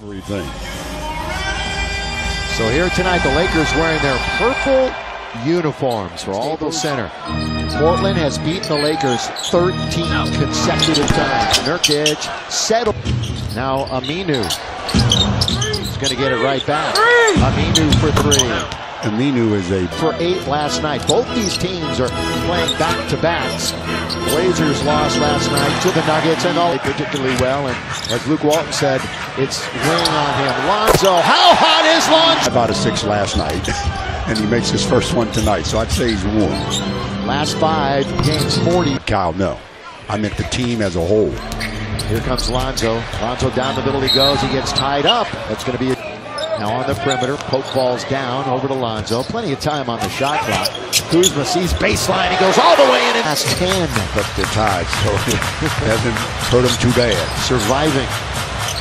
everything. So here tonight, the Lakers wearing their purple uniforms for Aldo Center. Portland has beaten the Lakers 13 consecutive times. Nurkic settled. Now Aminu is going to get it right back. Aminu for three. Aminu is for 8 last night. Both these teams are playing back-to-backs. Blazers lost last night to the Nuggets and all particularly well. And as Luke Walton said, it's weighing on him. Lonzo, how hot is Lonzo? about a 6 last night, and he makes his first one tonight. So I'd say he's warm. Last 5 games, 40. Kyle, no. I meant the team as a whole. Here comes Lonzo. Lonzo down the middle he goes. He gets tied up. That's going to be now on the perimeter. Poke balls down over to Lonzo. Plenty of time on the shot clock. Kuzma sees baseline. He goes all the way in and has 10. But they're tied, so it hasn't hurt him too bad. Surviving.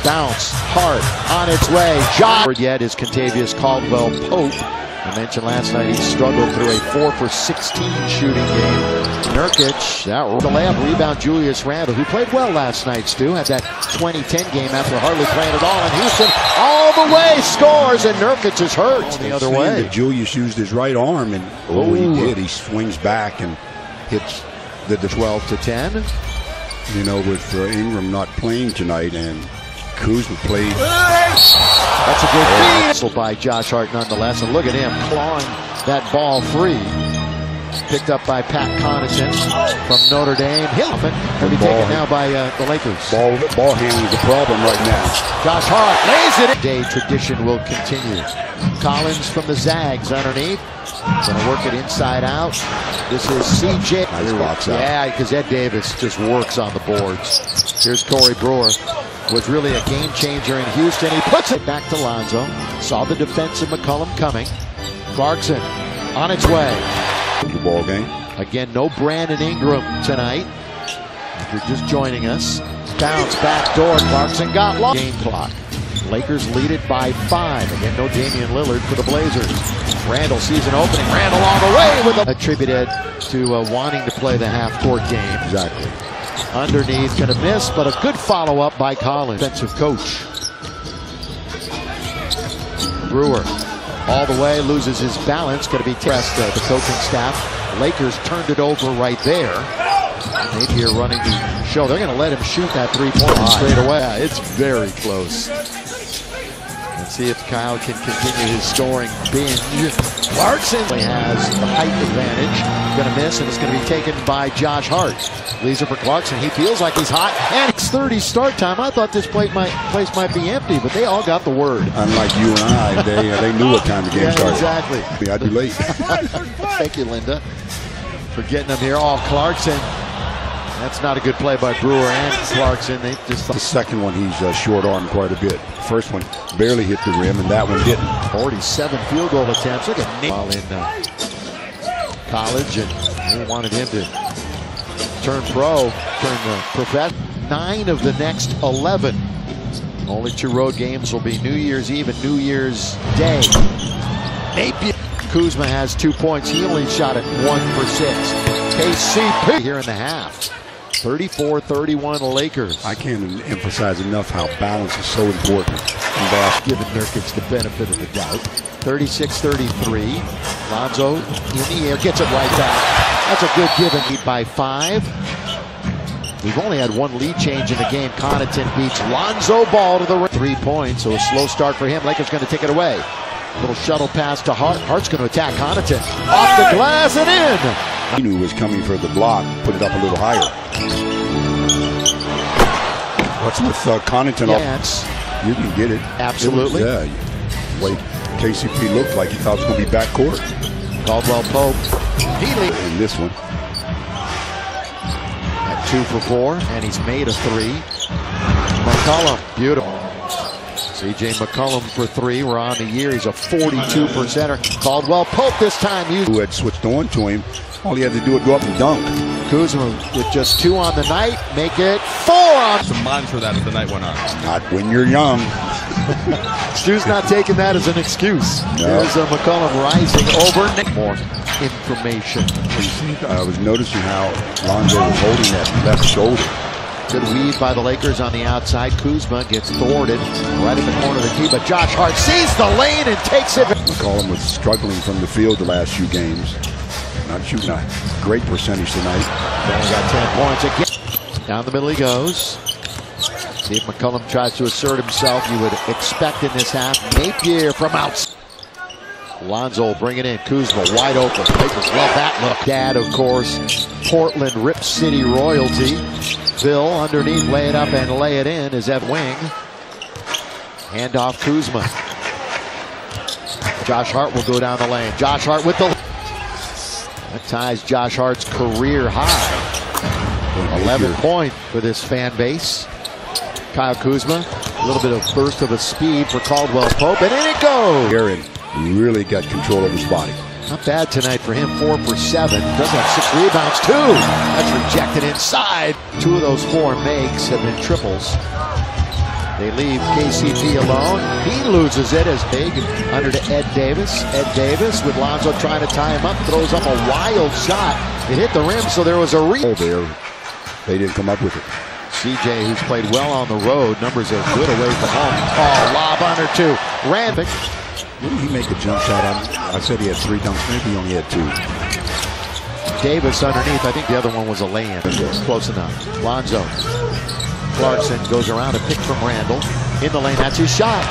Bounce. Hard. On its way. Shot. Yet is Contavious Caldwell-Pope. I mentioned last night he struggled through a 4 for 16 shooting game. Nurkic, the layup, rebound Julius Randle, who played well last night, Stu. Had that 2010 game after hardly playing at all. And Houston all the way scores, and Nurkic is hurt the other way. Julius used his right arm, and he did. He swings back and hits the 12 to 10. You know, with Ingram not playing tonight and Kuzma played. That's a good feed by Josh Hart nonetheless. And look at him clawing that ball free. Picked up by Pat Connaughton from Notre Dame. Hilton will be taken now by the Lakers. Ball handling is a problem right now. Josh Hart lays it in. Day tradition will continue. Collins from the Zags underneath. Going to work it inside out. This is CJ. Nice box out. Yeah, because Ed Davis just works on the boards. Here's Corey Brewer. Was really a game changer in Houston. He puts it back to Lonzo. Saw the defense of McCollum coming. Clarkson on its way. The ball game. Again, no Brandon Ingram tonight. If you're just joining us. Bounce back door. Clarkson got lost. Game clock. Lakers lead it by 5. Again, no Damian Lillard for the Blazers. Randle sees an opening. Randle all the way with a attributed to wanting to play the half-court game. Exactly. Underneath, going to miss, but a good follow-up by Collins. Defensive coach. Brewer all the way, loses his balance. Going to be pressed, the coaching staff. Lakers turned it over right there. Maybe you're running the show. They're going to let him shoot that three-pointer straight away. Yeah, it's very close. Let's see if Kyle can continue his scoring binge. Clarkson has the height advantage. Going to miss, and it's going to be taken by Josh Hart. Leaves it for Clarkson. He feels like he's hot. And it's 30 start time. I thought this place might be empty, but they all got the word. Unlike you and I, they knew what time the game started. Exactly. I'd be late. Thank you, Linda, for getting them here. Oh, Clarkson. That's not a good play by Brewer and Clarkson. They just the second one, he's short armed quite a bit. First one barely hit the rim, and that one didn't. 47 field goal attempts. Look at Nick while in college, and they wanted him to turn professional. 9 of the next 11. Only 2 road games will be New Year's Eve and New Year's Day. Napier. Kuzma has 2 points. He only shot it 1 for 6. KCP here in the half. 34-31 Lakers. I can't emphasize enough how balance is so important in basketball. Giving Nurkic the benefit of the doubt. 36-33. Lonzo in the air, gets it right back. That's a good give and lead by 5. We've only had 1 lead change in the game. Connaughton beats Lonzo Ball to the rim. 3 points, so a slow start for him. Lakers going to take it away. Little shuttle pass to Hart. Hart's going to attack Connaughton. Off the glass and in. Aminu was coming for the block, put it up a little higher. What's with Connaughton? Yes. You can get it. Absolutely. The way KCP looked like he thought it was going to be backcourt. Caldwell-Pope. Healy. In this one. At 2 for 4, and he's made a 3. McCollum. Beautiful. C.J. McCollum for 3. We're on the year. He's a 42%er. Caldwell-Pope this time. Who had switched on to him. All he had to do was go up and dunk. Kuzma with just 2 on the night. Make it 4 on. Some mantra that as the night went on. Not when you're young. Stu's not taking that as an excuse. No. There's McCollum rising over. More information. I was noticing how Lonzo was holding that left shoulder. Good weave by the Lakers on the outside. Kuzma gets thwarted right in the corner of the key, but Josh Hart sees the lane and takes it. McCollum was struggling from the field the last few games. Not shooting a great percentage tonight. Then got 10 points again. Down the middle he goes. See if McCollum tries to assert himself. You would expect in this half. Napier from outside. Lonzo bring it in. Kuzma wide open. Lakers love that look. Dad, of course, Portland Rip City royalty. Bill underneath, lay it up and lay it in is at wing. Handoff Kuzma. Josh Hart will go down the lane. Josh Hart with the... That ties Josh Hart's career high. 11 point for this fan base. Kyle Kuzma, a little bit of burst of a speed for Caldwell Pope, and in it goes. Aaron really got control of his body. Not bad tonight for him, 4 for 7. Does have 6 rebounds too. That's rejected inside. 2 of those 4 makes have been triples. They leave KCP alone. He loses it as big under to Ed Davis. Ed Davis with Lonzo trying to tie him up, throws up a wild shot. It hit the rim, so there was a there. They didn't come up with it. CJ, who's played well on the road, numbers are good away from home. Oh, lob under 2. Randvick. Didn't he make a jump shot? I said he had 3 dunks. Maybe he only had 2. Davis underneath. I think the other one was a lay-in. Close enough. Lonzo. Clarkson goes around a pick from Randall. In the lane, that's his shot.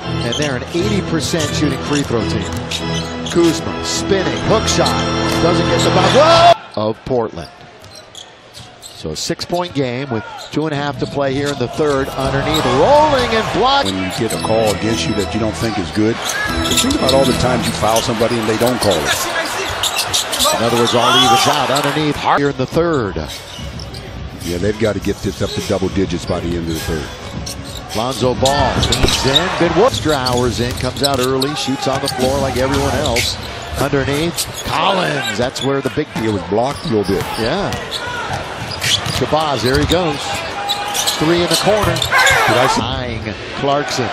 And they're an 80% shooting free throw team. Kuzma spinning, hook shot. Doesn't get the ball. Of Portland. So a 6-point game with 2.5 to play here in the third. Underneath, rolling and blocking. When you get a call against you that you don't think is good, think about all the times you foul somebody and they don't call it. In other words, all evens out. Underneath, Hart here in the third. Yeah, they've got to get this up to double digits by the end of the third. Lonzo Ball leans in. Good work. Extra hours in. Comes out early. Shoots on the floor like everyone else. Underneath, Collins. That's where the big deal was blocked a little bit. Yeah. Shabazz, there he goes. 3 in the corner. Eyeing Clarkson.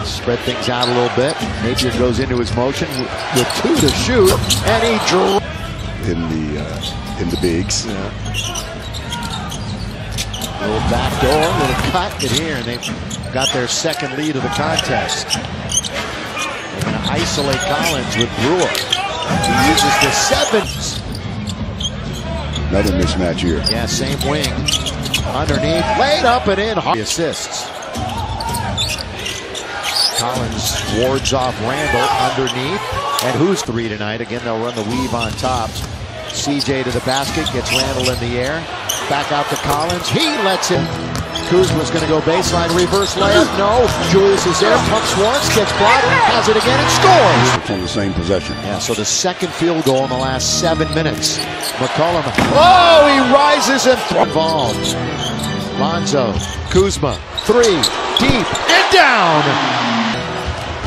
Spread things out a little bit. Napier goes into his motion with 2 to shoot, and he drew in the bigs. Yeah. Little back door, little cut in here, and they've got their second lead of the contest. They're going to isolate Collins with Brewer. He uses the 7. Another mismatch here. Yeah, same wing. Underneath, laid up and in. He assists. Collins wards off Randall underneath. And who's 3 tonight? Again, they'll run the weave on top. CJ to the basket, gets Randall in the air. Back out to Collins. He lets him. Kuzma's going to go baseline, reverse layup. No. Julius is there, pumps once, gets blocked, has it again, and scores. It's on the same possession. Yeah, so the second field goal in the last 7 minutes. McCollum. Oh, he rises and involved. Lonzo, Kuzma, 3, deep, and down.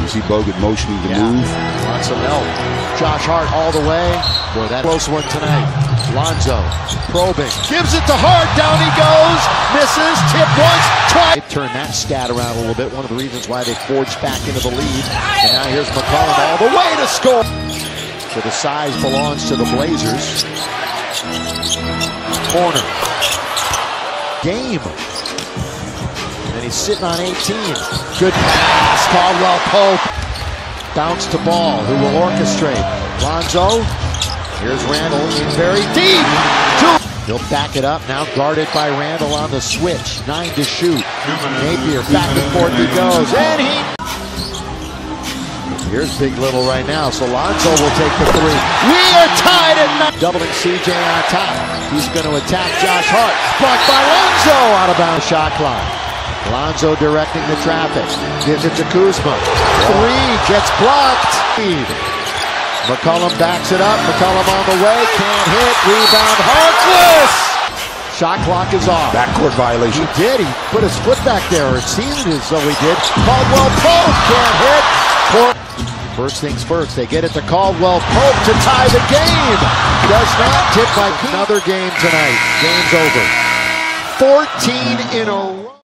You see Bogut motioning to move. Wants some help. Josh Hart all the way. Boy, that close one tonight. Lonzo probing, gives it to Hart, down he goes, misses, tip once, twice. They turned that stat around a little bit, one of the reasons why they forged back into the lead. And now here's McCollum all the way to score. So the size belongs to the Blazers. Corner. Game. And he's sitting on 18. Good pass, Caldwell Pope. Bounce to Ball, who will orchestrate. Lonzo. Here's Randall in very deep. 2. He'll back it up. Now guarded by Randall on the switch. 9 to shoot. Napier back and forth he goes. And he... Here's Big Little right now. So Lonzo will take the 3. We are tied at 9. Doubling CJ on top. He's going to attack Josh Hart. Blocked by Lonzo. Out of bounds shot clock. Lonzo directing the traffic. Gives it to Kuzma. 3 gets blocked. McCollum backs it up. McCollum on the way. Can't hit. Rebound. Harkless. Shot clock is off. Backcourt violation. He did. He put his foot back there. It seemed as though he did. Caldwell Pope can't hit. First things first. They get it to Caldwell Pope to tie the game. Does not tip by another game tonight. Game's over. 14 in a row.